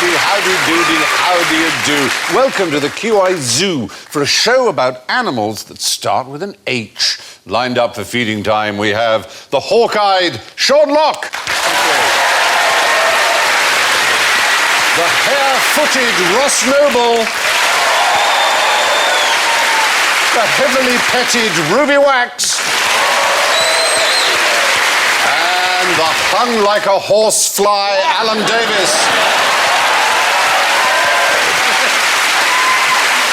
How do you do? Welcome to the QI Zoo for a show about animals that start with an H. Lined up for feeding time, we have the hawk-eyed Sean Locke. The hare-footed Ross Noble. The heavily petted Ruby Wax. And the hung like a horsefly Alan Davies.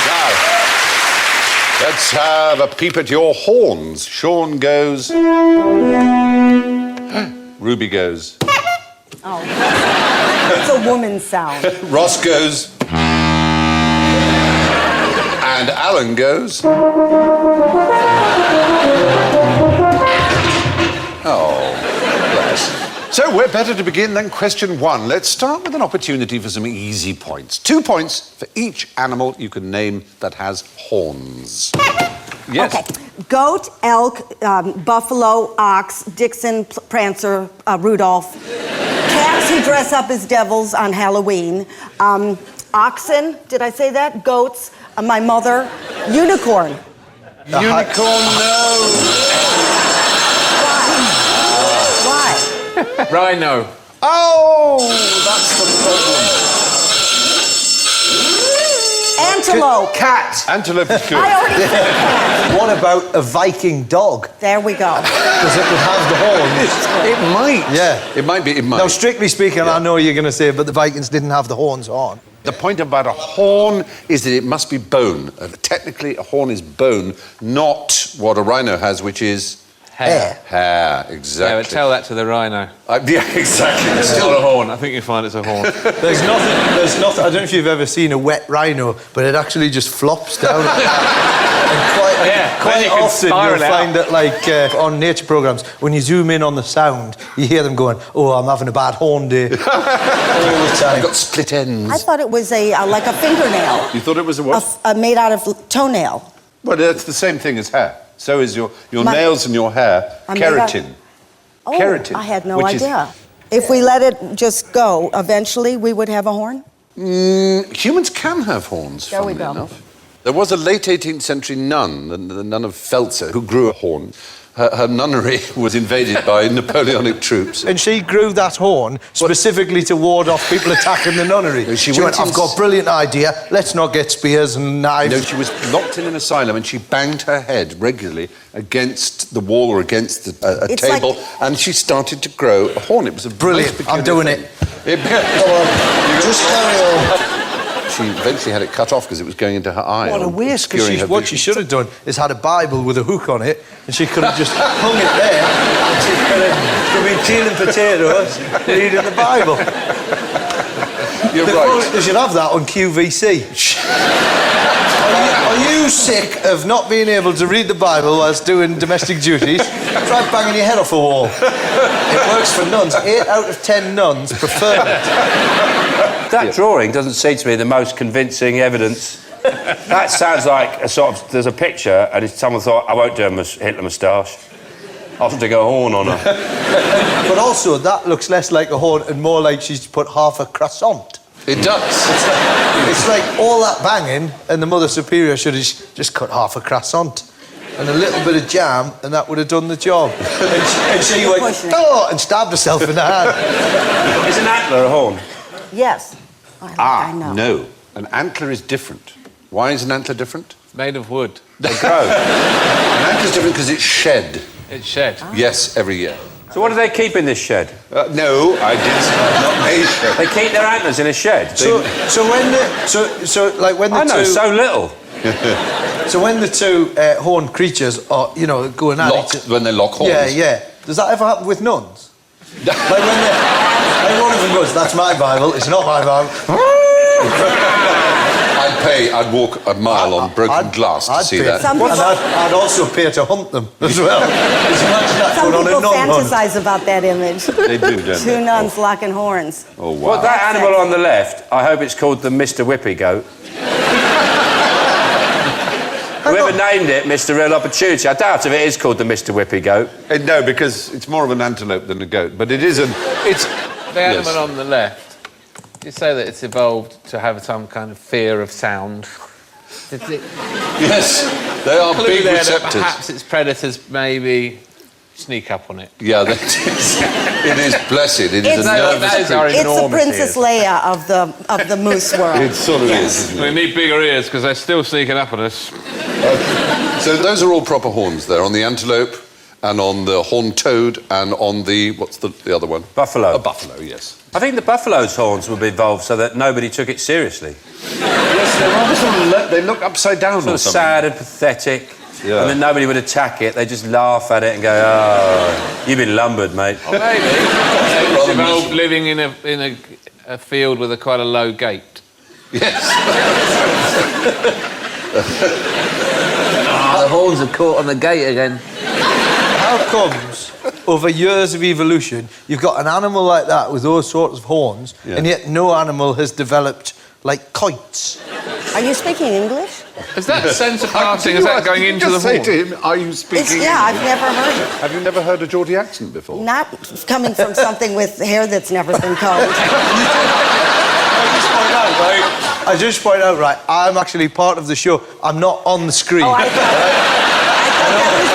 Now, let's have a peep at your horns. Sean goes. Ruby goes. Oh. It's a woman's sound. Ross goes. And Alan goes. Oh, bless. So we're better to begin than question one. Let's start with an opportunity for some easy points. 2 points for each animal you can name that has horns. Yes. Okay. Goat, elk, buffalo, ox, Dixon, Prancer, Rudolph. Cats who dress up as devils on Halloween. Oxen, did I say that? Goats, my mother. Unicorn. Unicorn, no. Why? Rhino. Oh, that's the problem. Antelope. Cat. Antelope is good. I already said that. What about a Viking dog? There we go. Because it would have the horns. It might. Yeah. It might be, it might. Now, strictly speaking, I know you're going to say, but the Vikings didn't have the horns on. The point about a horn is that it must be bone. Technically, a horn is bone, not what a rhino has, which is... Hair. Hair, exactly. Yeah, but tell that to the rhino. Yeah, exactly. It's still a horn. I think you find it's a horn. There's nothing, I don't know if you've ever seen a wet rhino, but it actually just flops down. And quite often you'll find that, like, on nature programmes, when you zoom in on the sound, you hear them going, oh, I'm having a bad horn day. All the time. They've got split ends. I thought it was like a fingernail. You thought it was a what? Made out of toenail. Well, that's the same thing as hair. So is your nails and your hair keratin. Oh, keratin. I had no idea. If we let it just go, eventually we would have a horn? Humans can have horns, There we funnily go. enough. There was a late 18th century nun, the nun of Pfälzer, who grew a horn. Her nunnery was invaded by Napoleonic troops. And she grew that horn specifically to ward off people attacking the nunnery. She went, I've got a brilliant idea, let's not get spears and knives. No, she was locked in an asylum and she banged her head regularly against the wall or against a table, and she started to grow a horn. It was a brilliant. I'm doing it. Just carry on. She eventually had it cut off because it was going into her eye. What a waste, because what she should have done is had a Bible with a hook on it, and she could have just hung it there, and she could have been peeling potatoes, reading the Bible. You're right. They should have that on QVC. Are you sick of not being able to read the Bible whilst doing domestic duties? Try banging your head off a wall. It works for nuns. 8 out of 10 nuns prefer it. That drawing doesn't seem to be the most convincing evidence. That sounds like a sort of... There's a picture, and someone thought, I won't do a Hitler moustache. I'll stick a horn on her. But also, that looks less like a horn and more like she's put half a croissant. It does. It's like all that banging, and the Mother Superior should have just cut half a croissant and a little bit of jam, and that would have done the job. And she went, oh, and stabbed herself in the hand. Is an antler a horn? Yes. I know. No. An antler is different. Why is an antler different? Made of wood. They grow. An antler is different because it's shed. It's shed. Yes, every year. So what do they keep in this shed? No, I didn't. Not a shed. They keep their antlers in a shed? So when the I know so little. So when the two horned creatures are, going at each other... When they lock horns. Yeah. Does that ever happen with nuns? Like when one of them goes, that's my Bible, it's not my Bible. I'd walk a mile on broken glass to see that. And I'd also pay to hunt them as well. Some people fantasize about that image. They do, don't they? Two nuns locking horns. Oh, wow. Well, that animal on the left, I hope it's called the Mr. Whippy Goat. Whoever named it, Mr. Real Opportunity. I doubt if it is called the Mr. Whippy Goat. No, because it's more of an antelope than a goat, but it is an... It's... The animal on the left You say that it's evolved to have some kind of fear of sound. Yes, they are big There that receptors. perhaps its predators maybe sneak up on it. Yeah, that is, it is blessed. It is a nervous those are creature. It's the enormous Princess ears. Leia of the moose world. It sort of Yes. is, isn't We it? need bigger ears because they're still sneaking up on us. So those are all proper horns there on the antelope and on the horned toad and on the, what's the other one? Buffalo. A buffalo, yes. I think the buffalo's horns would be evolved so that nobody took it seriously. Yes, they're rather sort of they look upside down Sort or of something. sad and pathetic. Yeah. And then nobody would attack it. They just laugh at it and go, "Oh, you've been lumbered, mate." Or maybe it's Rather evolved miserable. living in a field with quite a low gate. Yes. The horns are caught on the gate again. How comes, over years of evolution, you've got an animal like that with those sorts of horns, Yeah. and yet no animal has developed, like, kites? Are you speaking English? Is that sense of passing, is that going into the Just say horn? to him, are you speaking? Yeah, I've never heard it. Have you never heard a Geordie accent before? Not coming from something with hair that's never been combed. I just point out, right, I'm actually part of the show. I'm not on the screen. Oh, I thought that was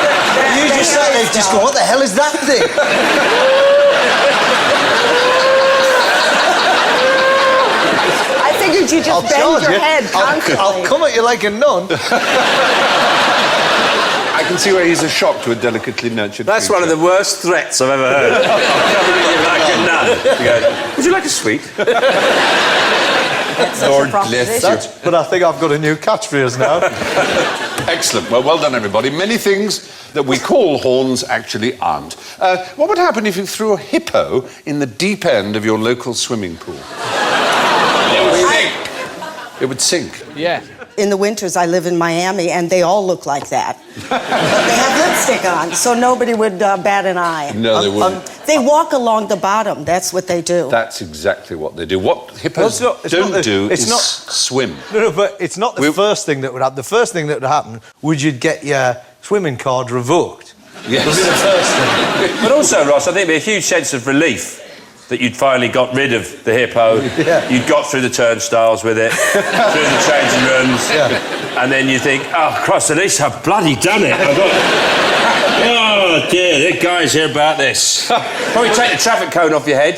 you just sat there just go, what the hell is that thing? I figured you just bend your head constantly. I'll come at you like a nun. I can see where he's a shock to a delicately nurtured That's one of the worst threats I've ever heard. Coming at you like a nun. You go, "Would you like a sweet?" That's such a Lord proposition. bless But I think I've got a new catchphrase now. Excellent. Well done, everybody. Many things that we call horns actually aren't. What would happen if you threw a hippo in the deep end of your local swimming pool? It would sink. Yeah. In the winters, I live in Miami, and they all look like that. But they have lipstick on, so nobody would bat an eye. No, they wouldn't. They walk along the bottom. That's what they do. That's exactly what they do. What hippos Well, it's not is not- swim. No, but it's not the first thing that would happen. The first thing that would happen would you'd get your swimming card revoked. Yes. Would be the first thing. But also, Ross, I think there'd be a huge sense of relief that you'd finally got rid of the hippo. Yeah. You'd got through the turnstiles with it, through the changing rooms, and then you think, "Oh, Christ, at least I've bloody done it. I've got... Oh, dear, the guy's here about this." Probably take the traffic cone off your head.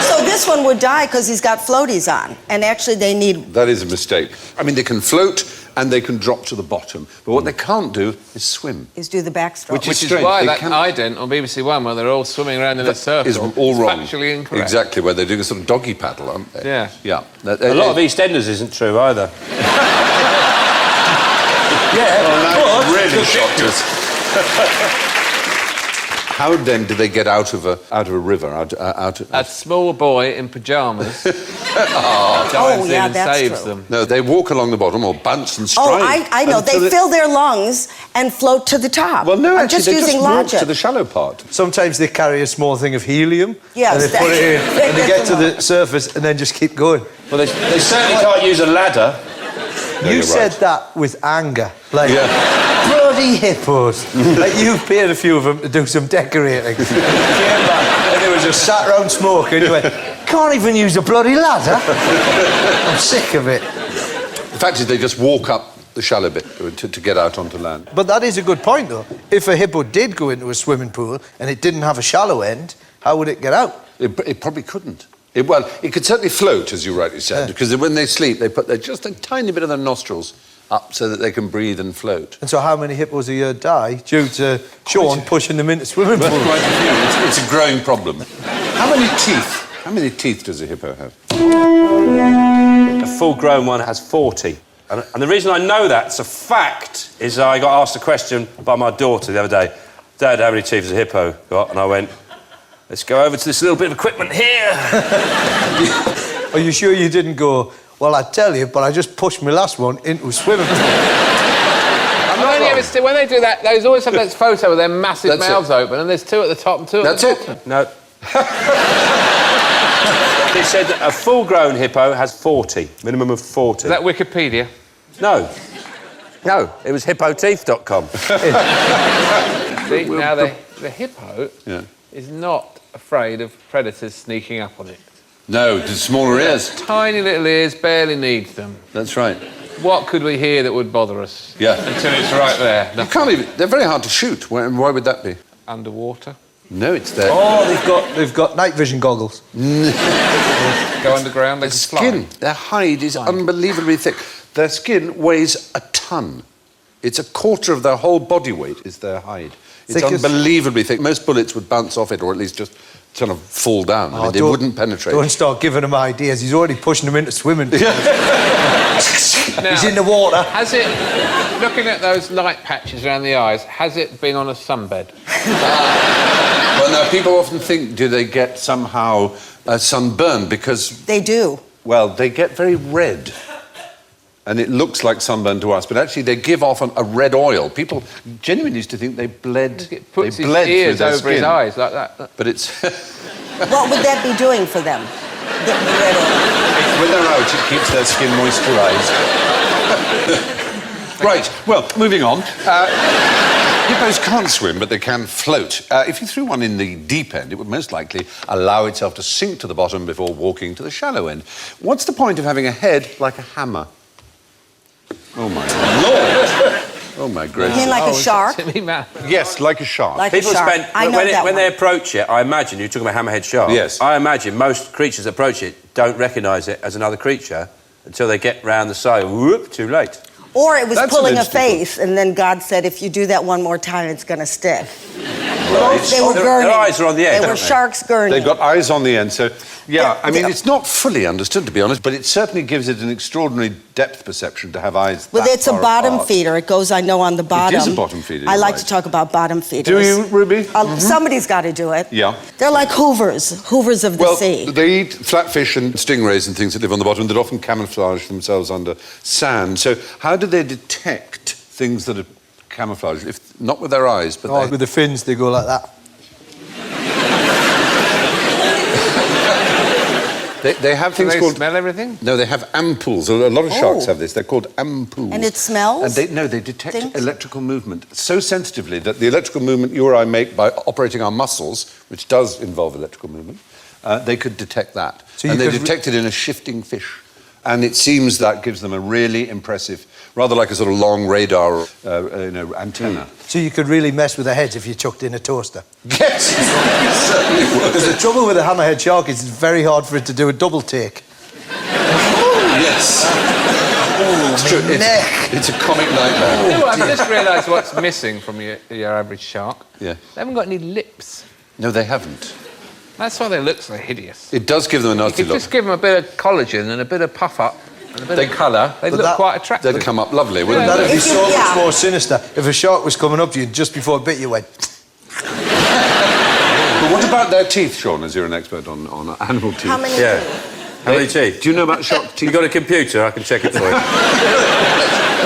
So this one would die because he's got floaties on, and actually they need. That is a mistake. I mean, they can float and they can drop to the bottom, but what they can't do is swim. Is do the backstroke. Which Which is strange. why They that can- ident on BBC One, where they're all swimming around in a circle, Is all wrong. factually incorrect. Exactly, where they're doing a sort of doggy paddle, aren't they? Yeah. Yeah. A lot of EastEnders isn't true either. That really shocked us. How then do they get out of a river? A small boy in pyjamas dives Oh, in yeah, and that's saves true. them. No, they walk along the bottom or bounce and strike. Oh, I know. until They fill their lungs and float to the top. Well, no, I'm actually, just they using just walk logic. to the shallow part. Sometimes they carry a small thing of helium. Yes, And they put it in, that- and they get to the surface and then just keep going. Well, they certainly can't use a ladder. No, You you're said right. that with anger. Like, Yeah. bloody hippos. Like, you've paid a few of them to do some decorating. You came back and they were just sat around smoking. You went, can't even use a bloody ladder. I'm sick of it. The fact is, they just walk up the shallow bit to get out onto land. But that is a good point, though. If a hippo did go into a swimming pool and it didn't have a shallow end, how would it get out? It probably couldn't. It could certainly float, as you rightly said, because when they sleep, they put just a tiny bit of their nostrils up so that they can breathe and float. And so how many hippos a year die due to Sean pushing them into swimming Well, pools? quite a few. It's a growing problem. How many teeth does a hippo have? A full-grown one has 40. And the reason I know that's a fact is I got asked a question by my daughter the other day. "Dad, how many teeth has a hippo got?" And I went, "Let's go over to this little bit of equipment here." Are you sure you didn't go, well, I tell you, but I just pushed my last one into a swimming pool? When they do that, they always have that photo with their massive That's mouths open, and there's two at the top and two That's at the bottom. it. No. They said that a full-grown hippo has 40, minimum of 40. Is that Wikipedia? No. No, it was hippoteeth.com. See, now the hippo Yeah. is not afraid of predators sneaking up on it. No, the smaller ears. Tiny little ears, barely needs them. That's right. What could we hear that would bother us? Yeah. Until it's right there. You can't even... They're very hard to shoot. Why would that be? Underwater. No, it's there. Oh, they've got night vision goggles. Go underground, they Their can fly. skin, their hide is unbelievably thick. Their skin weighs a ton. It's a quarter of their whole body weight is their hide. It's Thick as- unbelievably thick. Most bullets would bounce off it or at least just sort of fall down. I mean, they wouldn't penetrate. Don't start giving him ideas. He's already pushing them into swimming. Now, He's in the water. Has it, looking at those light patches around the eyes, has it been on a sunbed? Well, now, people often think, do they get somehow sunburned because... They do. Well, they get very red. And it looks like sunburn to us, but actually they give off a red oil. People genuinely used to think they bled. It puts they his bled ears through their over his skin. eyes like that. But it's... What would that be doing for them? The red oil. when they're out, it keeps their skin moisturised. Right, well, moving on. Hippos can't swim, but they can float. If you threw one in the deep end, it would most likely allow itself to sink to the bottom before walking to the shallow end. What's the point of having a head like a hammer? Oh, my Lord! Oh, my gracious. You mean like a shark? Yes, like a shark. Like People a shark. spend... I know that when one. they approach it, I imagine, you're talking about hammerhead shark. Yes. I imagine most creatures that approach it don't recognise it as another creature until they get round the side. Whoop, too late. Or it was That's pulling an a instant face, and then God said, if you do that one more time, it's going to stick. Right. They were Their gurning. eyes are on the end, They were aren't they? sharks gurning. They've got eyes on the end, so... Yeah, I mean, Yeah. it's not fully understood, to be honest, but it certainly gives it an extraordinary depth perception to have eyes Well, that it's a far bottom apart. feeder. It goes, I know, on the bottom. is a bottom feeder, I you're like right. to talk about bottom feeders. Do you, Ruby? Somebody's got to do it. Yeah. They're like hoovers of the Well, sea. they eat flatfish and stingrays and things that live on the bottom that often camouflage themselves under sand. So how do they detect things that are camouflaged? If not with their eyes, but Oh, with the fins, they go like that. they have Do things they called... smell everything? No, they have ampoules. A lot of sharks have this. They're called ampoules. And it smells? And they detect things? electrical movement so sensitively that the electrical movement you or I make by operating our muscles, which does involve electrical movement, they could detect that. So you and they could detect it in a shifting fish. And it seems that gives them a really impressive, rather like a sort of long radar, antenna. So you could really mess with their heads if you chucked in a toaster. Yes, it certainly would. Because the trouble with a hammerhead shark is it's very hard for it to do a double take. Yes. It's true. It's a comic nightmare. You know, I've just realised what's missing from your average shark. Yeah. They haven't got any lips. No, they haven't. That's why they look so hideous. It does give them a You nasty could look. just give them a bit of collagen and a bit of puff up and a bit of colour. They'd but look that- quite attractive. They'd come up lovely, wouldn't That'd they? be If you- so much yeah. more sinister. If a shark was coming up to you just before it bit you, went... But what about their teeth, Sean, as you're an expert on animal teeth? How many? Yeah. How many teeth? Do you know about shark teeth? You got a computer? I can check it for you.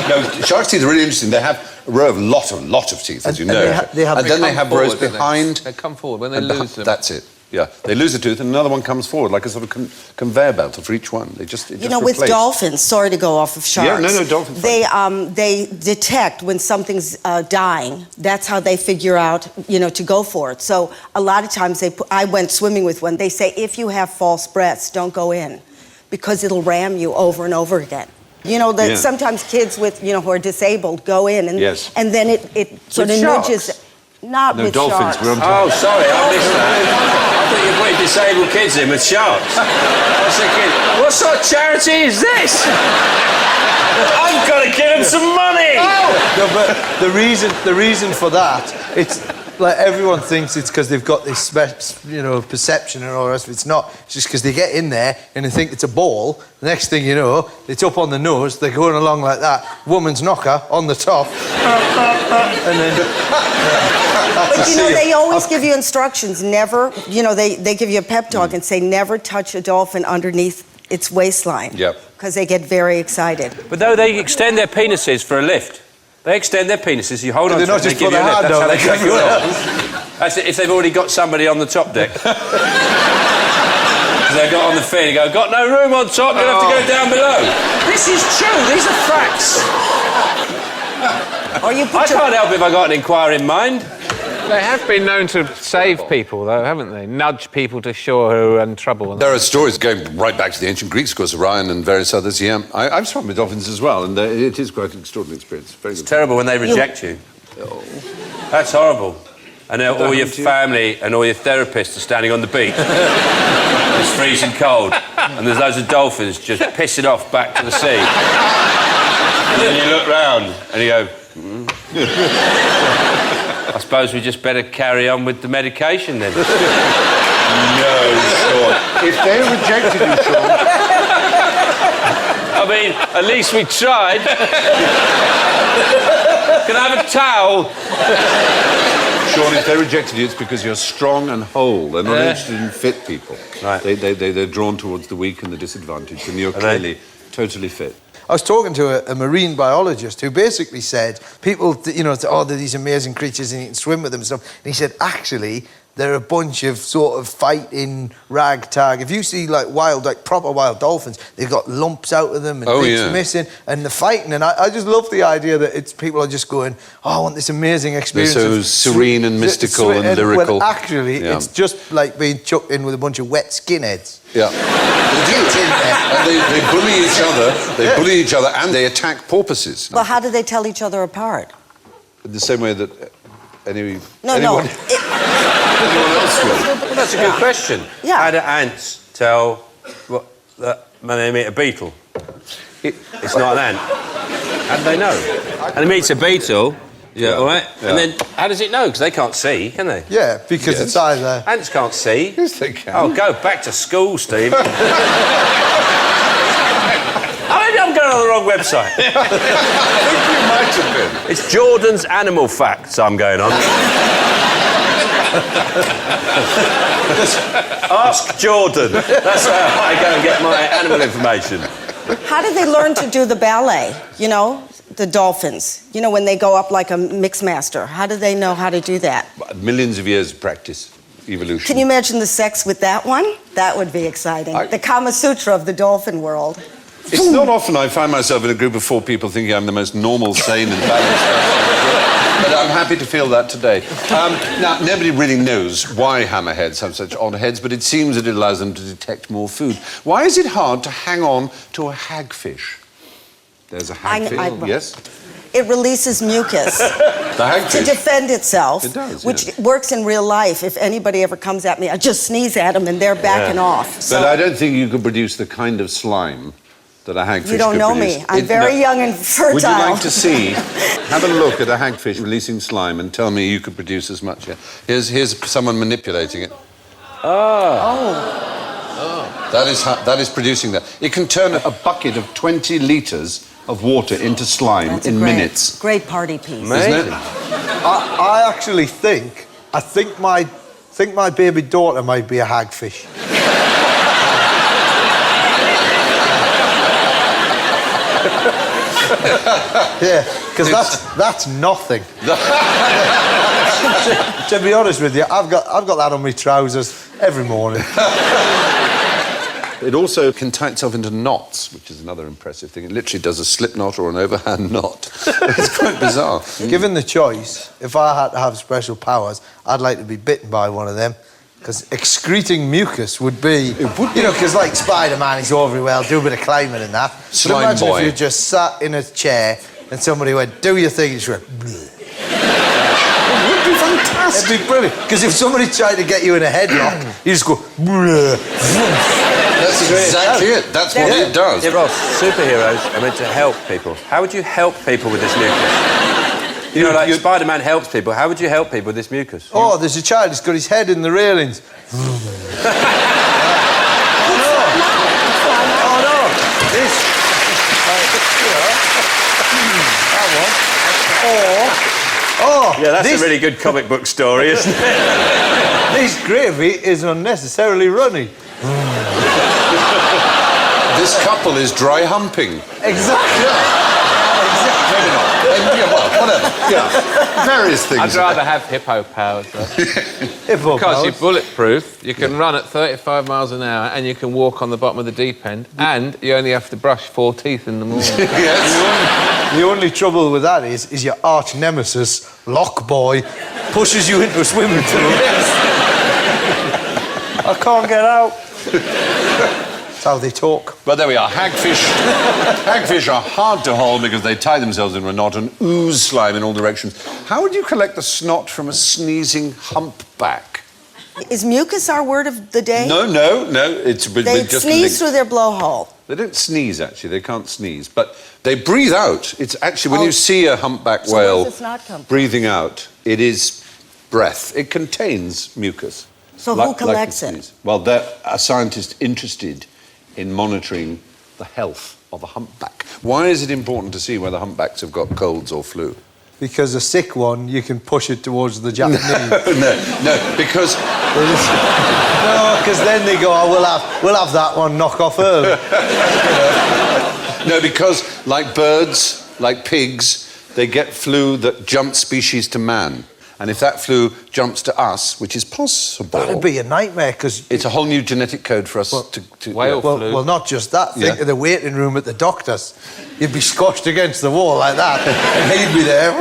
No, sharks' teeth are really interesting. They have a row of lot of teeth, as you And know. they have- and then they come have forward, rows don't they? behind. They come forward when they and lose them. That's it. Yeah, they lose a tooth, and another one comes forward, like a sort of conveyor belt for each one. They just You know, with dolphins, sorry to go off of sharks. Yeah, no, dolphins. They detect when something's dying. That's how they figure out, to go for it. So a lot of times I went swimming with one. They say if you have false breaths, don't go in, because it'll ram you over and over again. Yeah. Sometimes kids with who are disabled go in, and Yes. and then it sort of sharks? nudges. Not No, with dolphins. sharks. We're on Oh, sorry, I missed that. I thought you were putting disabled kids in with sharks. I was thinking, what sort of charity is this? I've got to give them some money! No, but the reason for that, it's like everyone thinks it's because they've got this perception and all the rest of it. It's not. It's just because they get in there and they think it's a ball. The next thing you know, it's up on the nose. They're going along like that. Woman's knocker on the top, and then. But they always give you instructions. Never, they give you a pep talk and say never touch a dolphin underneath its waistline. Yep. Because they get very excited. But though they extend their penises for a lift. They extend their penises, you hold on to They're it not and they just give you a put lift. their hand That's how down, they they take give you you up. That's it, if they've already got somebody on the top deck. Because they got on the fin and go, got no room on top, you'll have to go down below. This is true, these are facts. Or you I put your can't help if I got an inquiring mind. They have been known to save people, though, haven't they? Nudge people to shore who are in trouble. There are stories going right back to the ancient Greeks, of course, Orion and various others. Yeah, I've swum with dolphins as well, and it is quite an extraordinary experience. Very good. It's terrible when they reject you. Oh. That's horrible. And then all your family and all your therapists are standing on the beach. It's freezing cold, and there's loads of dolphins just pissing off back to the sea. And then you look round and you go, I suppose we just better carry on with the medication then. No, Sean. If they rejected you, Sean... I mean, at least we tried. Can I have a towel? Sean, if they rejected you, it's because you're strong and whole. They're not interested in fit people. Right. They're drawn towards the weak and the disadvantaged, and you're clearly totally fit. I was talking to a marine biologist who basically said, people, you know, oh, they're these amazing creatures and you can swim with them and stuff. And he said, actually, they're a bunch of sort of fighting ragtag. If you see like proper wild dolphins, they've got lumps out of them and bits missing, and they're fighting. And I just love the idea that it's people are just going, oh, I want this amazing experience. They're so serene and mystical and lyrical. Well, actually, it's just like being chucked in with a bunch of wet skinheads. Yeah. And they bully each other. They bully each other and they attack porpoises. Well, how do they tell each other apart? In the same way that anyone Well, that's a good question. Yeah. How do ants tell when they meet a beetle? It's not an ant. How do they know? And it meets a beetle, all right? Yeah. And then how does it know? Because they can't see, can they? Yeah, because it's either... Ants can't see. Yes, they can. Oh, go back to school, Steve. Maybe I'm going on the wrong website. I think you might have been. It's Jordan's Animal Facts I'm going on. Ask Jordan. That's how I go and get my animal information. How do they learn to do the ballet? You know, the dolphins. You know, when they go up like a mix master. How do they know how to do that? Millions of years of practice, evolution. Can you imagine the sex with that one? That would be exciting. The Kama Sutra of the dolphin world. It's not often I find myself in a group of 4 people thinking I'm the most normal, sane and balanced person. But I'm happy to feel that today. Now, nobody really knows why hammerheads have such odd heads, but it seems that it allows them to detect more food. Why is it hard to hang on to a hagfish? There's a hagfish, yes? It releases mucus The hagfish. to defend itself, It does, which works in real life. If anybody ever comes at me, I just sneeze at them and they're backing off. So But I don't think you could produce the kind of slime that a hagfish you don't could know produce. me. I'm very young and fertile. Would you like to see? Have a look at a hagfish releasing slime and tell me you could produce as much. Here's someone manipulating it. That is producing that. It can turn a bucket of 20 litres of water into slime That's in a minutes. Great party piece. Isn't it? I actually think my baby daughter might be a hagfish. Yeah, because that's nothing. to be honest with you, I've got that on my trousers every morning. It also can tie itself into knots, which is another impressive thing. It literally does a slip knot or an overhand knot. It's quite bizarre. Given the choice, if I had to have special powers, I'd like to be bitten by one of them. Because excreting mucus would be... You know, because like Spider-Man, he's all very well, do a bit of climbing and that. Slime but imagine boy. if you just sat in a chair and somebody went, do your thing, and you just went... Bleh. It would be fantastic. It'd be brilliant. Because if somebody tried to get you in a headlock, you just go... Bleh. That's exactly it. That's what it does. Yeah, Ross, superheroes are meant to help people. How would you help people with this mucus? You know, like Spider-Man helps people. How would you help people with this mucus? Oh, there's a child, he's got his head in the railings. Oh, no. This... that one. Yeah, that's a really good comic book story, isn't it? This gravy is unnecessarily runny. This couple is dry humping. Exactly. Maybe not. Yeah, well, whatever. Yeah. Various things. I'd rather have hippo powers, though. Hippo Because powers. you're bulletproof, you can run at 35 miles an hour and you can walk on the bottom of the deep end and you only have to brush 4 teeth in the morning. Yes. The only trouble with that is your arch nemesis, Lockboy, pushes you into a swimming pool. I can't get out. That's how they talk. But there we are. Hagfish. Hagfish are hard to hold because they tie themselves into a knot and ooze slime in all directions. How would you collect the snot from a sneezing humpback? Is mucus our word of the day? No. It's They just sneeze linked. through their blowhole. They don't sneeze, actually. They can't sneeze. But they breathe out. It's actually, when you see a humpback So where whale does the snot come from? breathing out, it is breath. It contains mucus. So Like- who like collects a it? sneeze. Well, they're a scientist interested in monitoring the health of a humpback. Why is it important to see whether humpbacks have got colds or flu? Because a sick one, you can push it towards the Japanese. No, because... No, because then they go, oh, we'll have that one, knock off early. No, because like birds, like pigs, they get flu that jumps species to man. And if that flu jumps to us, which is possible... That'd be a nightmare, because... It's a whole new genetic code for us to whale yeah. flu. Well, not just that. Think Yeah. of the waiting room at the doctor's. You'd be squashed against the wall like that, and he'd be there.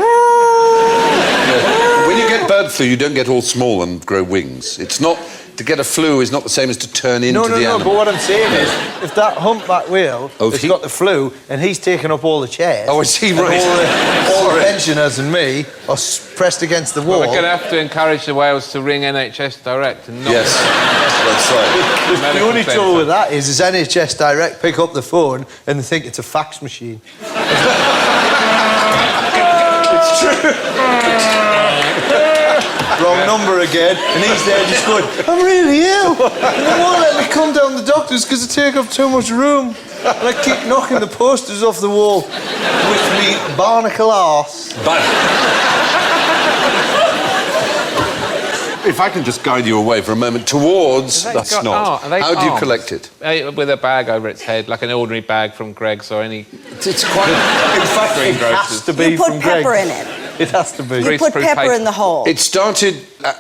When you get bird flu, you don't get all small and grow wings. It's not... To get a flu is not the same as to turn into the animal. But what I'm saying is, if that humpback whale Oh, has he- got the flu and he's taking up all the chairs... Oh, I see, and right. all the Sorry. pensioners and me are pressed against the wall... We're going to have to encourage the whales to ring NHS Direct and not... Yes, that's right. The medical only centre. trouble with that is NHS Direct pick up the phone and they think it's a fax machine. It's true. Wrong number again, and he's there just going, I'm really ill. And they won't let me come down the doctors because they take up too much room. And I keep knocking the posters off the wall with me barnacle arse. But... If I can just guide you away for a moment towards the snot, how do you collect it? With a bag over its head, like an ordinary bag from Greggs or any... It's quite... In fact, it Greengrocers. has to be You put from pepper Greggs. in it. It has to be. You put Greaseproof pepper paper. in the hole. It started...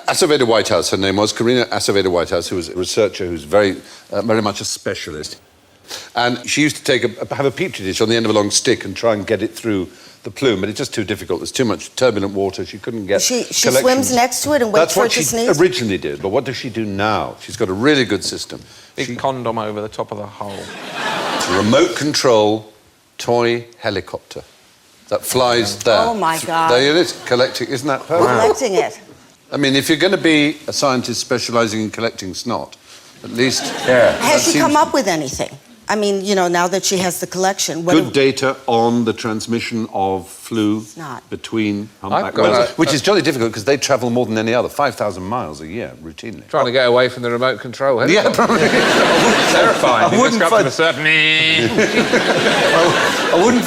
Aceveda Whitehouse, her name was, Karina Aceveda Whitehouse, who was a researcher who's very much a specialist. And she used to have a petri dish on the end of a long stick and try and get it through the plume, but it's just too difficult. There's too much turbulent water. She couldn't get She collections. swims next to it and waits That's for what it to she sneeze? originally did, but what does she do now? She's got a really good system. Big condom over the top of the hole. A remote control toy helicopter that flies there. Oh, my God. There it is, collecting. Isn't that perfect? Collecting it. I mean, if you're going to be a scientist specialising in collecting snot, at least... Yeah. Has she come up with anything? I mean, you know, now that she has the collection... what Good do- data on the transmission of flu Snot. between humpback I've got whales, a- which is jolly difficult because they travel more than any other, 5,000 miles a year, routinely. Trying to get away from the remote control. Yeah, probably. Terrifying. I wouldn't You just go up to find- the surf. I wouldn't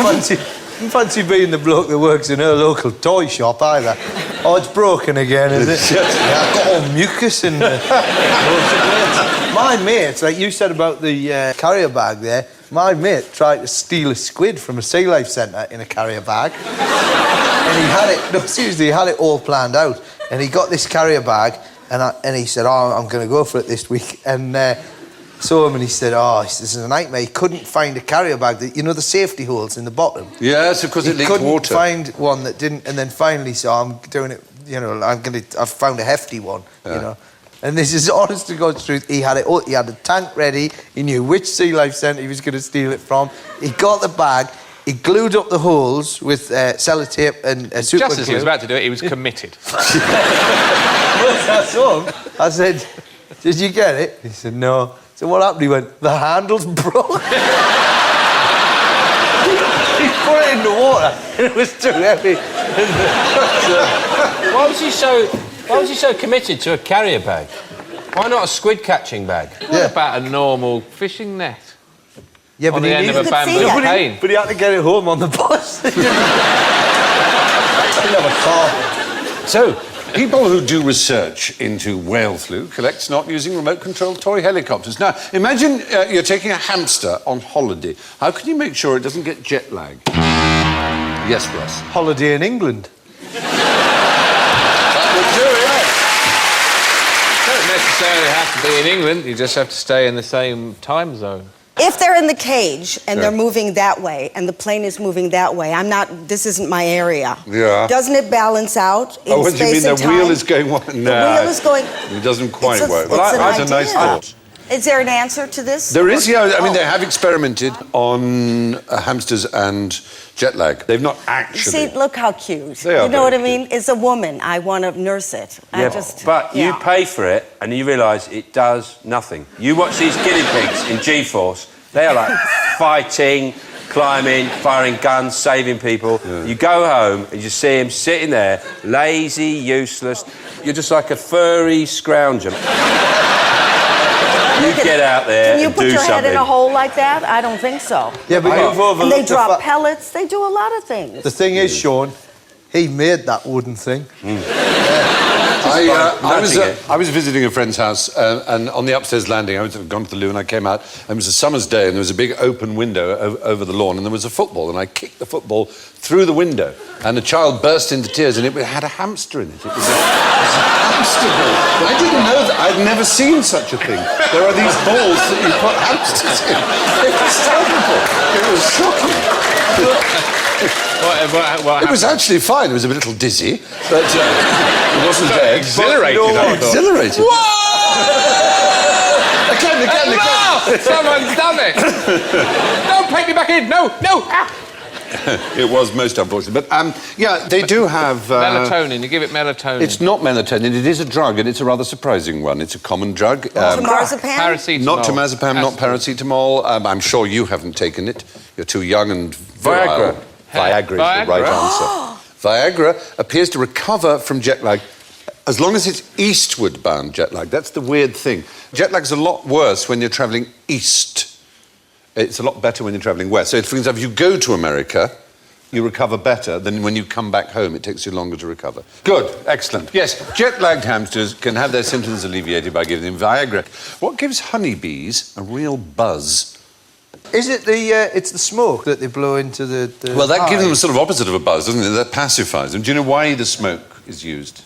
fancy being the bloke that works in her local toy shop either. Oh, it's broken again, is it? Yeah, I've got all mucus in there. My mate, like you said about the carrier bag there, my mate tried to steal a squid from a sea life centre in a carrier bag. And he had it, no, seriously, he had it all planned out. And he got this carrier bag, and he said, oh, I'm going to go for it this week. And saw him, and he said, oh, this is a nightmare. He couldn't find a carrier bag, that, you know, the safety holes in the bottom. Yes, because it He leaks couldn't water. find one that didn't, and then finally, so I'm doing it, you know, I've found a hefty one, you know. And this is honest to God's truth. He had it all, he had the tank ready, he knew which sea life centre he was going to steal it from. He got the bag, he glued up the holes with sellotape and super Just as he was about to do it, he was committed. I saw him, I said, did you get it? He said, no. So what happened? He went, the handle's broke. He put it in the water, and it was too heavy. Why was he so committed to a carrier bag? Why not a squid catching bag? What about a normal fishing net? Yeah, On the end of a could see bamboo it. cane. But he had to get it home on the bus. He didn't have a car. So, people who do research into whale flu collect snot using remote-controlled toy helicopters. Now, imagine you're taking a hamster on holiday. How can you make sure it doesn't get jet lag? Yes, Ross. Holiday in England. That would do it. Don't necessarily have to be in England, you just have to stay in the same time zone. If they're in the cage and they're moving that way and the plane is moving that way, this isn't my area. Yeah. Doesn't it balance out in What do you mean space and the time? wheel is going... No. The wheel is going... It doesn't quite work. Well, That's a nice thought. Is there an answer to this? There is, yeah. I mean, they have experimented on hamsters and jet lag. They've not actually... See, look how cute. They are you know what I very mean? It's a woman. I want to nurse it. But you pay for it and you realise it does nothing. You watch these guinea pigs in G-Force, they are like fighting, climbing, firing guns, saving people. Yeah. You go home and you see him sitting there, lazy, useless. You're just like a furry scrounger. You get out there and do something. Can you put your head in a hole like that? I don't think so. Yeah, but you've overlooked and they drop pellets. They do a lot of things. The thing is, Sean, he made that wooden thing. I was visiting a friend's house, and on the upstairs landing, I had gone to the loo, and I came out, and it was a summer's day, and there was a big open window over the lawn, and there was a football, and I kicked the football through the window, and the child burst into tears, and it had a hamster in it. It was a hamster ball. I didn't know that. I'd never seen such a thing. There are these balls that you put hamsters in. It was terrible. It was shocking. What it was actually fine. It was a little dizzy, but it wasn't dead. Exhilarated, I thought. Exhilarated. Again. Someone's done it! Don't take me back in! No! Ah. It was most unfortunate. But, yeah, they do have... melatonin. You give it melatonin. It's not melatonin. It is a drug, and it's a rather surprising one. It's a common drug. Marzipan? Paracetamol. Not temazepam, not paracetamol. I'm sure you haven't taken it. You're too young and... Viagra. Viagra is the right answer. Viagra appears to recover from jet lag as long as it's eastward-bound jet lag. That's the weird thing. Jet lag's a lot worse when you're travelling east. It's a lot better when you're travelling west. So, for example, if you go to America, you recover better than when you come back home. It takes you longer to recover. Good. Excellent. Yes, jet-lagged hamsters can have their symptoms alleviated by giving them Viagra. What gives honeybees a real buzz? Is it it's the smoke that they blow into the Well, that gives them a hive? sort of opposite of a buzz, doesn't it? That pacifies them. Do you know why the smoke is used?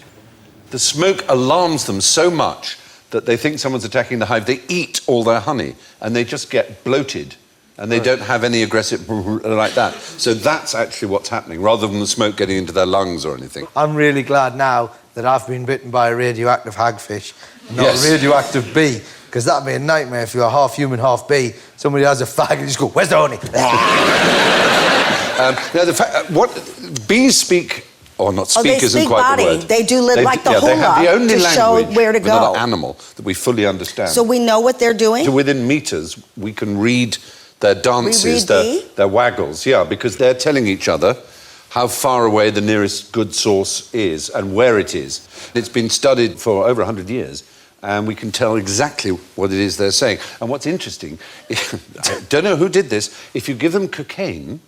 The smoke alarms them so much that they think someone's attacking the hive. They eat all their honey, and they just get bloated, and they don't have any aggressive like that. So that's actually what's happening, rather than the smoke getting into their lungs or anything. I'm really glad now that I've been bitten by a radioactive hagfish, not Yes. a radioactive bee, because that'd be a nightmare if you're half human, half bee. Somebody has a fag and you just go, "Where's the honey?" Now, the fact, what bees speak, or not speak, they isn't speak quite body. the word. They do like the they have the hula only to show language where to with another go. animal that we fully understand. So we know what they're doing? So within meters, we can read their dances, bee? their waggles, yeah, because they're telling each other how far away the nearest good source is and where it is. It's been studied for over 100 years, and we can tell exactly what it is they're saying. And what's interesting, I don't know who did this, if you give them cocaine,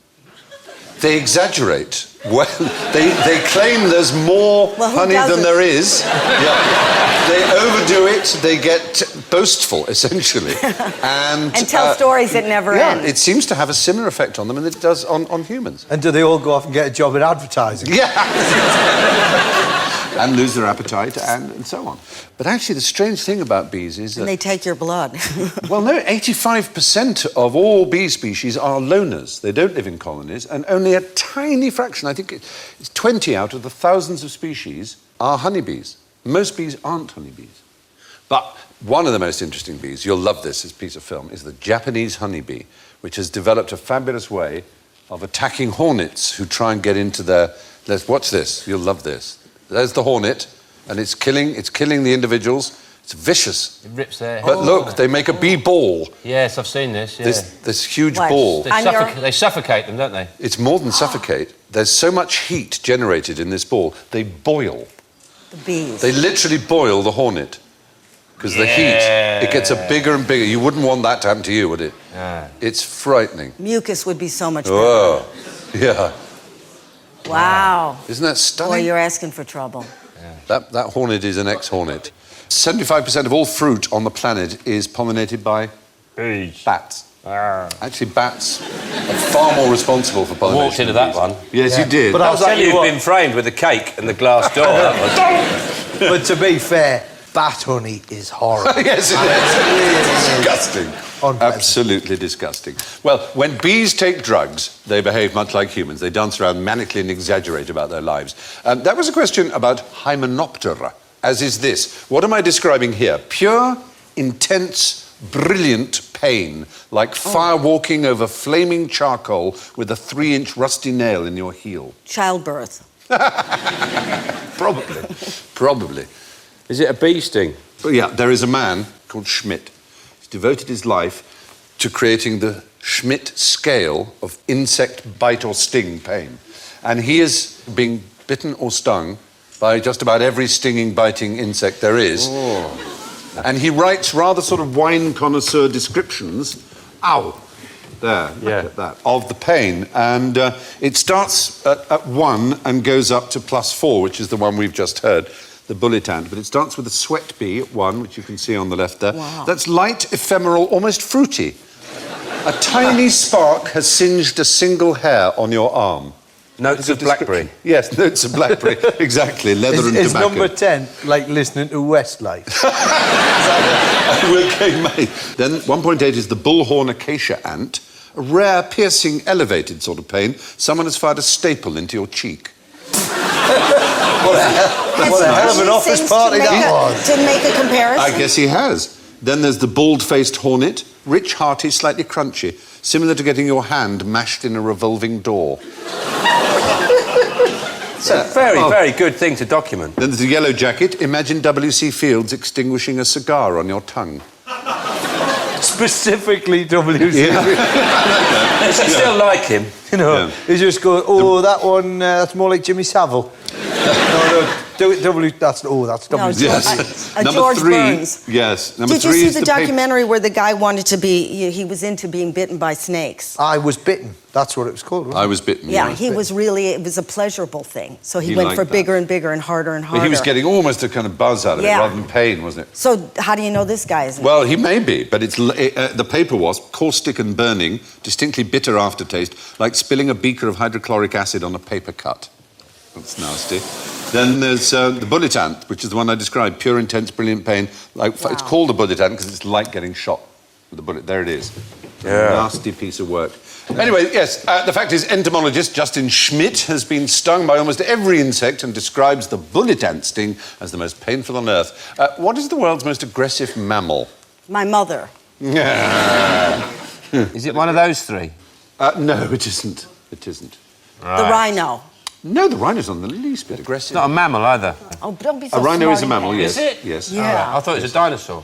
they exaggerate. Well, they claim there's more honey than there is. Yeah. They overdo it. They get boastful, essentially, and tell stories that never end. Yeah, it seems to have a similar effect on them than it does on humans. And do they all go off and get a job in advertising? Yeah. And lose their appetite and so on. But actually, the strange thing about bees is that... And they take your blood. Well, no, 85% of all bee species are loners. They don't live in colonies, and only a tiny fraction, I think it's 20 out of the thousands of species, are honeybees. Most bees aren't honeybees. But one of the most interesting bees, you'll love this piece of film, is the Japanese honeybee, which has developed a fabulous way of attacking hornets who try and get into their... Let's watch this. You'll love this. There's the hornet, and it's killing the individuals. It's vicious. It rips their... But look, they make a bee ball. Yes, I've seen this, yeah. This huge ball. They suffocate them, don't they? It's more than suffocate. There's so much heat generated in this ball, they boil. The bees. They literally boil the hornet. Because the heat, it gets bigger and bigger. You wouldn't want that to happen to you, would it? No. It's frightening. Mucus would be so much better. Oh, yeah. Wow. Isn't that Boy, stunning? you're asking for trouble. That hornet is an ex-hornet. 75% of all fruit on the planet is pollinated by Bees. bats. Actually, bats are far more responsible for pollination. Walked into that one. Yes, you did. But That I'll was like tell you you'd what, been framed with the cake and the glass door. That was. but to be fair, bat honey is horrible. Yes, it is. Disgusting. Unpleasant. Absolutely disgusting. Well, when bees take drugs, they behave much like humans. They dance around manically and exaggerate about their lives. That was a question about Hymenoptera, as is this. What am I describing here? Pure, intense, brilliant pain, like fire walking over flaming charcoal with a 3-inch rusty nail in your heel. Childbirth. Probably. Is it a bee sting? But yeah, there is a man called Schmidt. He's devoted his life to creating the Schmidt scale of insect bite or sting pain. And he is being bitten or stung by just about every stinging, biting insect there is. Oh. And he writes rather sort of wine connoisseur descriptions. Ow! There, Yeah. look at that, of the pain. And it starts at 1 and goes up to +4, which is the one we've just heard, the bullet ant. But it starts with a sweat bee at 1, which you can see on the left there. Wow. That's light, ephemeral, almost fruity. A tiny spark has singed a single hair on your arm. Notes of blackberry. Yes, notes of blackberry. Exactly, leather and Is tobacco. number 10 like listening to Westlife? Okay, mate. Then 1.8 is the bullhorn acacia ant, a rare, piercing, elevated sort of pain. Someone has fired a staple into your cheek. What a hell of an office party that was. To make a comparison? I guess he has. Then there's the bald-faced hornet, rich, hearty, slightly crunchy, similar to getting your hand mashed in a revolving door. It's a very good thing to document. Then there's the yellow jacket. Imagine W.C. Fields extinguishing a cigar on your tongue. Specifically WC. Does he still like him? You know, Yeah. he just goes, oh, that one, that's more like Jimmy Savile. no, that's WC. No, Yes. George Number 3. Burns. Yes. Number Did 3 you see is the paper- documentary where the guy wanted to be, he was into being bitten by snakes? I was bitten. That's what it was called, wasn't I it? was bitten. Yeah, he was really, it was a pleasurable thing. So he He went liked for that. bigger and bigger and harder and But harder. he was getting almost a kind of buzz out of it Yeah. rather than pain, wasn't it? So how do you know this guy isn't? Well, he may be, but the paper was caustic and burning, distinctly bitter aftertaste, like spilling a beaker of hydrochloric acid on a paper cut. That's nasty. Then there's the bullet ant, which is the one I described. Pure, intense, brilliant pain. It's called a bullet ant because it's like getting shot with a bullet. There it is. Yeah. Nasty piece of work. Anyway, yes, the fact is entomologist Justin Schmidt has been stung by almost every insect and describes the bullet ant sting as the most painful on Earth. What is the world's most aggressive mammal? My mother. Is it one of those 3? No, it isn't. It isn't. The rhino. No, the rhino's on the least bit aggressive. Not a mammal either. Oh, don't be so A rhino is a smart mammal, again. yes. Is it? Yes. Yeah. I thought it was a dinosaur.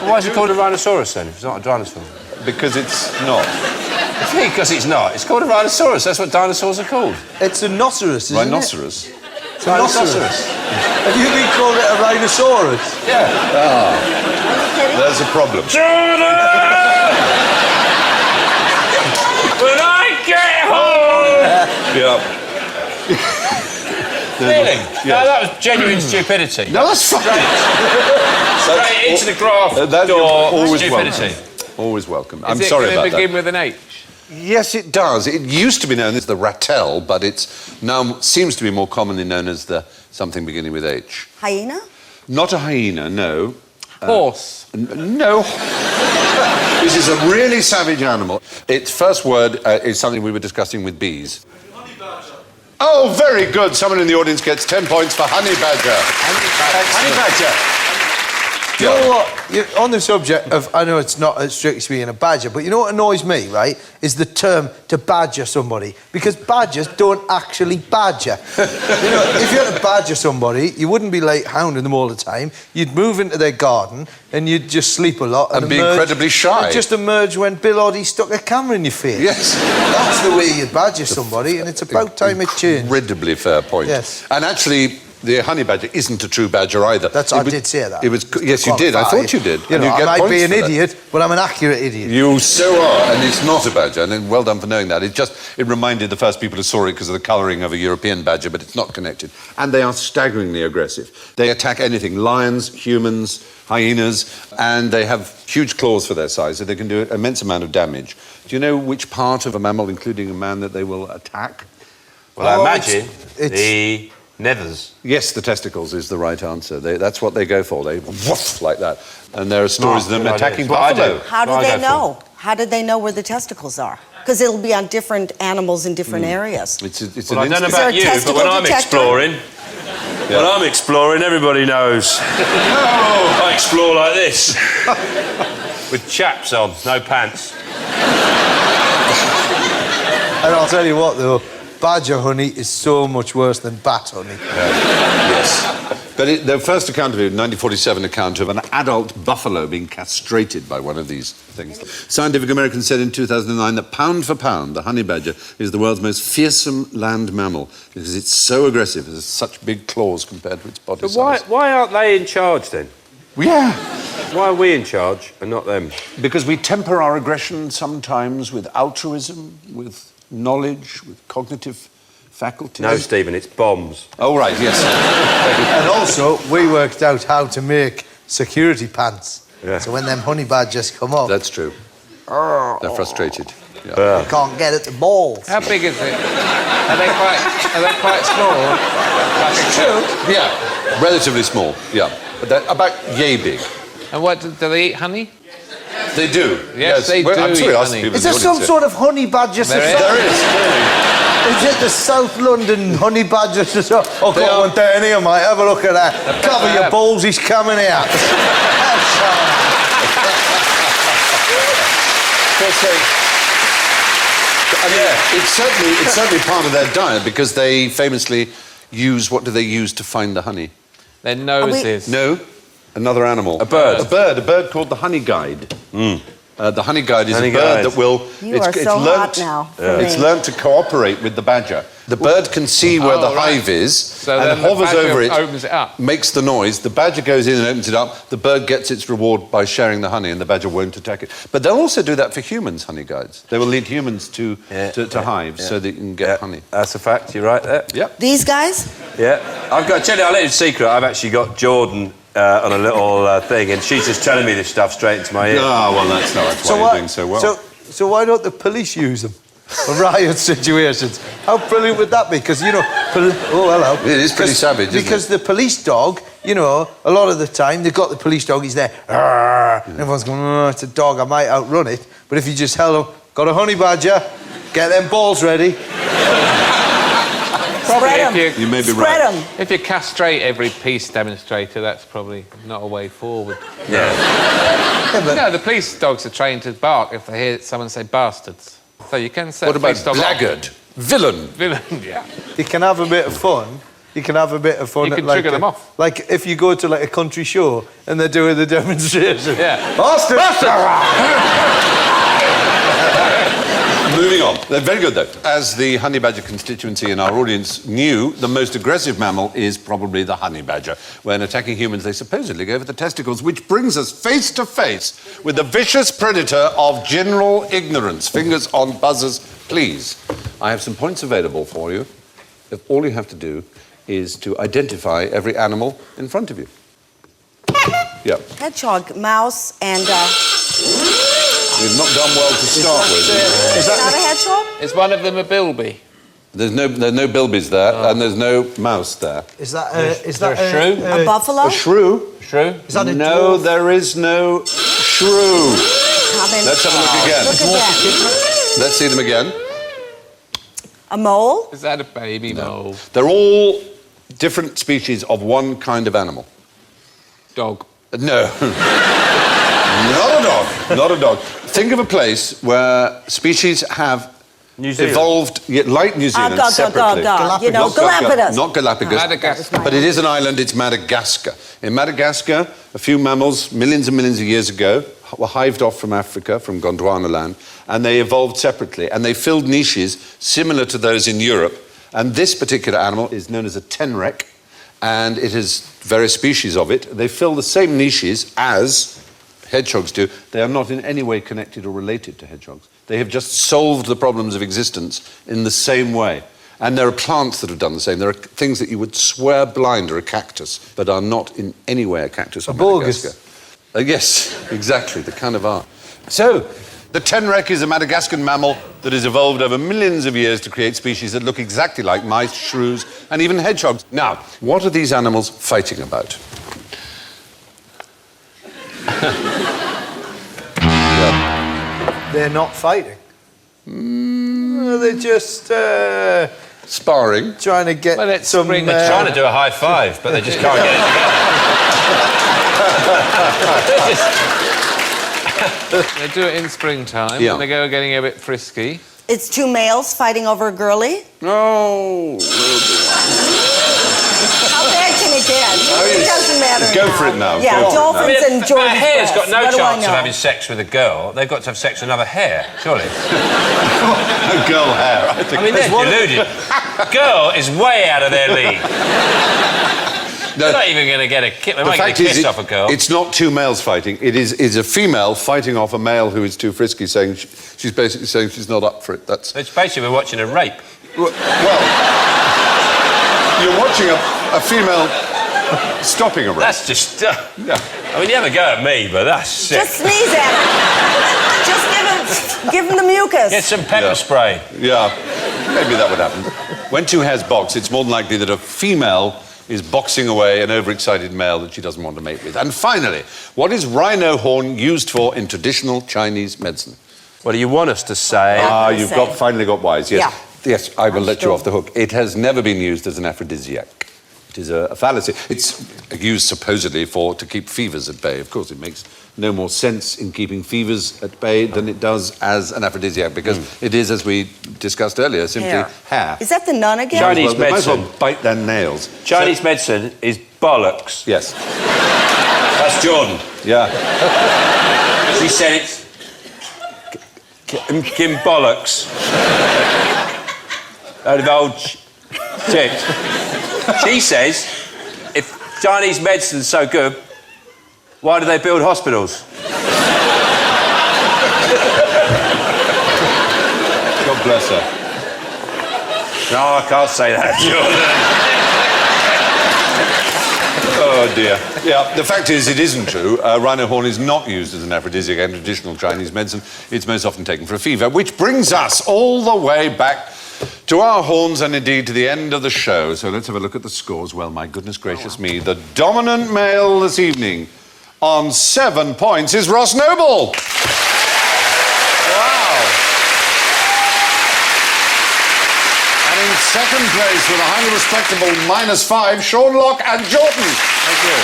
Well, why is it called a rhinoceros then, if it's not a dinosaur? Because it's not. Because it's not. It's called a rhinoceros. That's what dinosaurs are called. It's a rhinoceros, isn't Rhinoceros. it? It's a rhinoceros. Have you been called it a rhinoceros? There's a problem. When I get home! Yeah. Really? Yes. No, that was genuine stupidity. No, that's fine. Straight into the graph That's door. always Stupidity. welcome. Always welcome. I'm Is it sorry gonna about begin that. with an H? Yes, it does. It used to be known as the rattle, but it's now seems to be more commonly known as the something beginning with H. Hyena? Not a hyena, no. Horse. No. This is a really savage animal. Its first word is something we were discussing with bees. Oh, very good. Someone in the audience gets 10 points for honey badger. Honey badger. You know what? On the subject of, I know it's not strictly speaking a badger, but you know what annoys me, right? Is the term to badger somebody. Because badgers don't actually badger. You know, if you had to badger somebody, you wouldn't be like hounding them all the time. You'd move into their garden and you'd just sleep a lot. And be incredibly shy. And just emerge when Bill Oddie stuck a camera in your face. Yes. That's the way you badger somebody, and it's about time it changed. Incredibly fair point. Yes. And actually, the honey badger isn't a true badger either. I did say that. It was, yes, you did. I thought you did. You And know, you I get might be points an for that. idiot, but I'm an accurate idiot. You so are, and it's not a badger, and well done for knowing that. It reminded the first people who saw it because of the colouring of a European badger, but it's not connected. And they are staggeringly aggressive. They attack anything, lions, humans, hyenas, and they have huge claws for their size, so they can do an immense amount of damage. Do you know which part of a mammal, including a man, that they will attack? Well, I Oh, imagine it's the Nethers. Yes, the testicles is the right answer. That's what they go for. They woof like that. And there are stories of them Good idea. attacking It's what I buffalo. do. How do What I they go know? How do they know where the testicles are? Because it'll be on different animals in different areas. It's Well, I an don't know Is there about a you, but testicle when I'm detector? exploring, everybody knows. I explore like this. With chaps on, no pants. And I'll tell you what, though, badger honey is so much worse than bat honey. Yes. But the first account of it, 1947 account of an adult buffalo being castrated by one of these things. Scientific American said in 2009 that pound for pound, the honey badger is the world's most fearsome land mammal because it's so aggressive. It has such big claws compared to its body But size. why aren't they in charge then? Yeah. Why are we in charge and not them? Because we temper our aggression sometimes with altruism, with knowledge, with cognitive faculties. No, Stephen, it's bombs. Oh, right, yes. And also, we worked out how to make security pants. Yeah. So when them honey badgers come up, That's true. They're frustrated. Yeah. they can't get at the balls. How big is it? Are they quite small? Like a true. Yeah, relatively small, yeah. But they're about yay big. And what do they eat? Honey? They do. Yes, they Well, do I'm sure eat you asked honey. people Is in there the some audience sort of honey badger There society? here. There is, clearly. Is it the South London honey badger society? Oh, go on down here, mate. Have a look at that. Cover your balls, he's coming out. It's certainly part of their diet because they famously use, what do they use to find the honey? Their noses. No, another animal. A bird. A bird called the honey guide. The honey guide is Honey a bird guide. that will... You are so hot now for It's me. learnt to cooperate with the badger. The bird can see where the right. hive is So and then the hovers badger over it, opens it up. makes the noise, the badger goes in and opens it up, the bird gets its reward by sharing the honey and the badger won't attack it. But they'll also do that for humans, honey guides. They will lead humans to hives so that you can get honey. That's a fact, you're right there. Yep. These guys? Yeah. I'll tell you a little secret. I've actually got Jordan on a little thing, and she's just telling me this stuff straight into my ear. Ah, well, that's why you're doing so well. So why don't the police use them for riot situations? How brilliant would that be? Because, you know... oh, hello. It is pretty savage, isn't it? Because the police dog, you know, a lot of the time, they've got the police dog, he's there. And everyone's going, oh, it's a dog, I might outrun it. But if you just tell them, got a honey badger, get them balls ready. Spread if them. You may be Spread right. them. If you castrate every peace demonstrator, that's probably not a way forward. Yeah. No, the police dogs are trained to bark if they hear someone say bastards. So you can set What a about police dog off. blackguard? Villain? Villain, yeah. You can have a bit of fun. You can have a bit of fun. You can at, trigger them off. Like if you go to like a country show and they're doing the demonstration. Yeah. Bastard! Moving on. They're very good, though. As the honey badger constituency in our audience knew, the most aggressive mammal is probably the honey badger. When attacking humans, they supposedly go for the testicles, which brings us face to face with the vicious predator of general ignorance. Fingers on buzzers, please. I have some points available for you. If all you have to do is to identify every animal in front of you. Yeah. Hedgehog, mouse, and... We've not done well to start with. Is that not a hedgehog? Is one of them a bilby? There are no bilbies there, and there's no mouse there. Is that there a shrew? A buffalo? A shrew? Shrew? Is that a No, dwarf? there is no shrew. Let's have a look again. Look again. Let's see them again. A mole? Is that a baby mole? They're all different species of one kind of animal. Dog. No. Not a dog. Not a dog. Think of a place where species have New Zealand. evolved, like New Zealand, separately. You know, Galapagos. Not Galapagos. Madagascar. But it is an island, it's Madagascar. In Madagascar, a few mammals, millions and millions of years ago, were hived off from Africa, from Gondwana land, and they evolved separately. And they filled niches similar to those in Europe. And this particular animal is known as a tenrec, and it is various species of it. They fill the same niches as hedgehogs do. They are not in any way connected or related to hedgehogs. They have just solved the problems of existence in the same way. And there are plants that have done the same. There are things that you would swear blind are a cactus, but are not in any way a cactus. A bulgus. Yes, exactly, the kind of art. So, The tenrec is a Madagascan mammal that has evolved over millions of years to create species that look exactly like mice, shrews, and even hedgehogs. Now, what are these animals fighting about? They're not fighting. They're just Sparring. trying to get some... They're trying to do a high five, but they just can't get it together. They do it in springtime. Yeah. And they go getting a bit frisky. It's two males fighting over a girlie. No. How bad can it get? It doesn't matter. Go now. for it now. Yeah, Go for it dolphins now. and Jordan. A hare's got no What do I chance of know? having sex with a girl. They've got to have sex with another hare, surely. A girl hair. I think. I mean, they're deluded. Girl is way out of their league. They're not even going to get a kiss. They might get a kiss off a girl. It's not two males fighting. It is a female fighting off a male who is too frisky, saying she's basically saying she's not up for it. That's. It's basically we're watching a rape. Well, you're watching a female stopping a rape. That's just... Yeah. I mean, you have a go at me, but that's sick. Just sneeze at him. Just give him the mucus. Get some pepper spray. Yeah, maybe that would happen. When two hares box, it's more than likely that a female is boxing away an overexcited male that she doesn't want to mate with. And finally, what is rhino horn used for in traditional Chinese medicine? What do you want us to say? You've finally got wise, yes. Yeah. Yes, I will let you off the hook. It has never been used as an aphrodisiac. It is a fallacy. It's used supposedly to keep fevers at bay. Of course, it makes no more sense in keeping fevers at bay than it does as an aphrodisiac, because it is, as we discussed earlier, simply hair. Is that the nun again? Chinese They might as well medicine. bite their nails. Chinese medicine is bollocks. Yes. That's Jordan. Yeah. She said it's... Kim bollocks. Out of old chicks. She says, if Chinese medicine's so good, why do they build hospitals? God bless her. No, I can't say that, Jordan. Oh, dear. Yeah, the fact is, it isn't true. Rhino horn is not used as an aphrodisiac in traditional Chinese medicine. It's most often taken for a fever, which brings us all the way back to our horns and indeed to the end of the show. So let's have a look at the scores. Well, my goodness gracious me, the dominant male this evening on 7 points is Ross Noble. Wow. And in second place with a highly respectable -5, Sean Locke and Jordan. Thank you.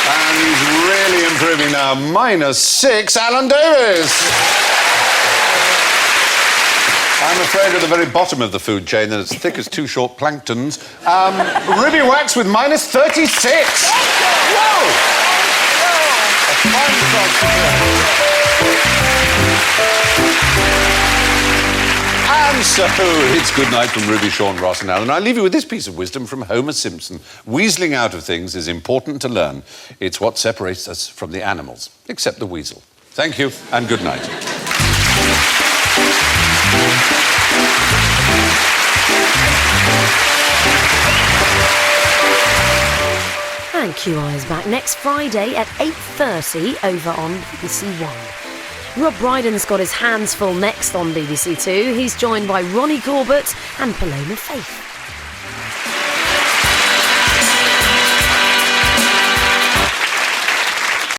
And he's really improving now. -6, Alan Davies. I'm afraid at the very bottom of the food chain, they're as thick as two short planktons. Ruby Wax with -36. Whoa! A fine start to And so it's good night from Ruby, Sean, Ross and Alan. I leave you with this piece of wisdom from Homer Simpson. Weaseling out of things is important to learn. It's what separates us from the animals, except the weasel. Thank you and good night. And QI is back next Friday at 8:30 over on BBC One. Rob Brydon's got his hands full next on BBC Two. He's joined by Ronnie Corbett and Paloma Faith.